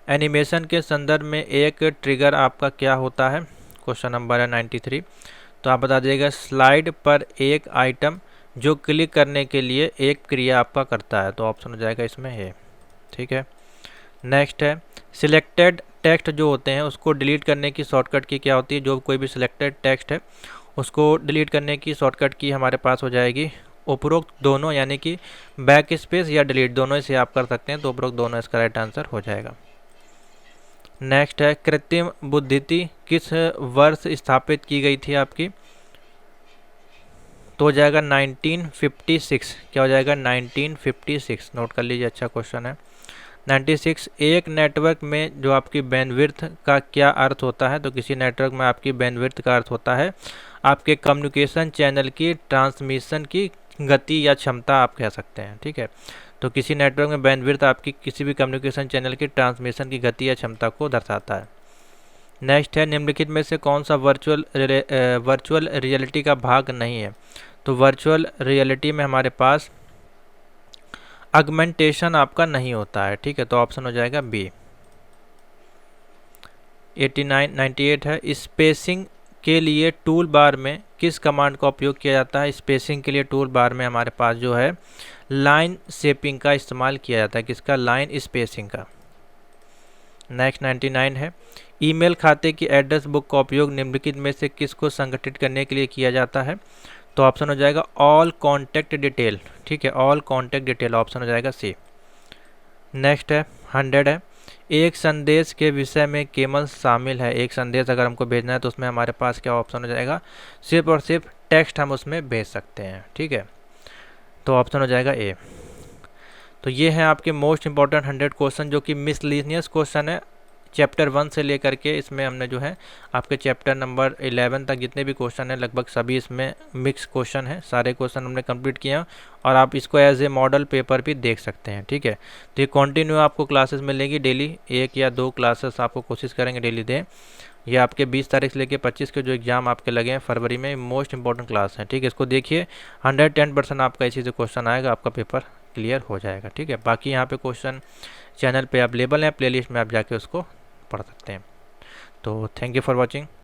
एनिमेशन के संदर्भ में एक ट्रिगर आपका क्या होता है, क्वेश्चन नंबर है 93। तो आप बता दीजिएगा स्लाइड पर एक आइटम जो क्लिक करने के लिए एक क्रिया आपका करता है, तो ऑप्शन हो जाएगा इसमें है, ठीक है। नेक्स्ट है, सिलेक्टेड टेक्स्ट जो होते हैं उसको डिलीट करने की शॉर्टकट की क्या होती है, जो कोई भी सिलेक्टेड टेक्स्ट है उसको डिलीट करने की शॉर्टकट की हमारे पास हो जाएगी उपरोक्त दोनों, यानी कि बैक स्पेस या डिलीट, दोनों से आप कर सकते हैं, तो उपरोक्त दोनों इसका राइट आंसर हो जाएगा। नेक्स्ट है, कृत्रिम बुद्धिमत्ता किस वर्ष स्थापित की गई थी आपकी, तो हो जाएगा 1956, क्या हो जाएगा 1956, नोट कर लीजिए, अच्छा क्वेश्चन है। 96, एक नेटवर्क में जो आपकी बैंडविड्थ का क्या अर्थ होता है, तो किसी नेटवर्क में आपकी बैंडविड्थ का अर्थ होता है आपके कम्युनिकेशन चैनल की ट्रांसमिशन की गति या क्षमता आप कह सकते हैं, ठीक है। तो किसी नेटवर्क में बैंडविड्थ आपकी किसी भी कम्युनिकेशन चैनल की ट्रांसमिशन की गति या क्षमता को दर्शाता है। नेक्स्ट है, निम्नलिखित में से कौन सा वर्चुअल रियलिटी का भाग नहीं है, तो वर्चुअल रियलिटी में हमारे पास अगमेंटेशन आपका नहीं होता है, ठीक है, तो ऑप्शन हो जाएगा बी। 98 है, स्पेसिंग के लिए टूल बार में किस कमांड का उपयोग किया जाता है, स्पेसिंग के लिए टूल बार में हमारे पास जो है लाइन शेपिंग का इस्तेमाल किया जाता है, किसका, लाइन स्पेसिंग का। नेक्स्ट 99 है, ईमेल खाते की एड्रेस बुक का उपयोग निम्नलिखित में से किसको संगठित करने के लिए किया जाता है, तो ऑप्शन हो जाएगा ऑल कॉन्टैक्ट डिटेल, ठीक है, ऑल कॉन्टैक्ट डिटेल, ऑप्शन हो जाएगा सी। नेक्स्ट है 100 है, एक संदेश के विषय में केवल शामिल है, एक संदेश अगर हमको भेजना है तो उसमें हमारे पास क्या ऑप्शन हो जाएगा, सिर्फ और सिर्फ टेक्स्ट हम उसमें भेज सकते हैं, ठीक है, तो ऑप्शन हो जाएगा ए। तो ये है आपके मोस्ट इंपॉर्टेंट 100 क्वेश्चन, जो कि मिसलिनियस क्वेश्चन है चैप्टर 1 से लेकर के, इसमें हमने जो है आपके चैप्टर नंबर 11 तक जितने भी क्वेश्चन हैं लगभग सभी इसमें मिक्स क्वेश्चन है, सारे क्वेश्चन हमने कंप्लीट किए हैं, और आप इसको एज ए मॉडल पेपर भी देख सकते हैं, ठीक है। तो ये कंटिन्यू आपको क्लासेस मिलेगी डेली, 1 या 2 क्लासेस आपको कोशिश करेंगे डेली दें। ये आपके 20 तारीख से लेकर 25 के जो एग्जाम आपके लगे हैं फरवरी में, मोस्ट इंपॉर्टेंट क्लास है, ठीक है, इसको देखिए 110% आपका इसी से क्वेश्चन आएगा, आपका पेपर क्लियर हो जाएगा, ठीक है। बाकी यहाँ पे क्वेश्चन चैनल पे अवेलेबल है, प्लेलिस्ट में आप जाके उसको पढ़ सकते हैं। तो थैंक यू फॉर वॉचिंग।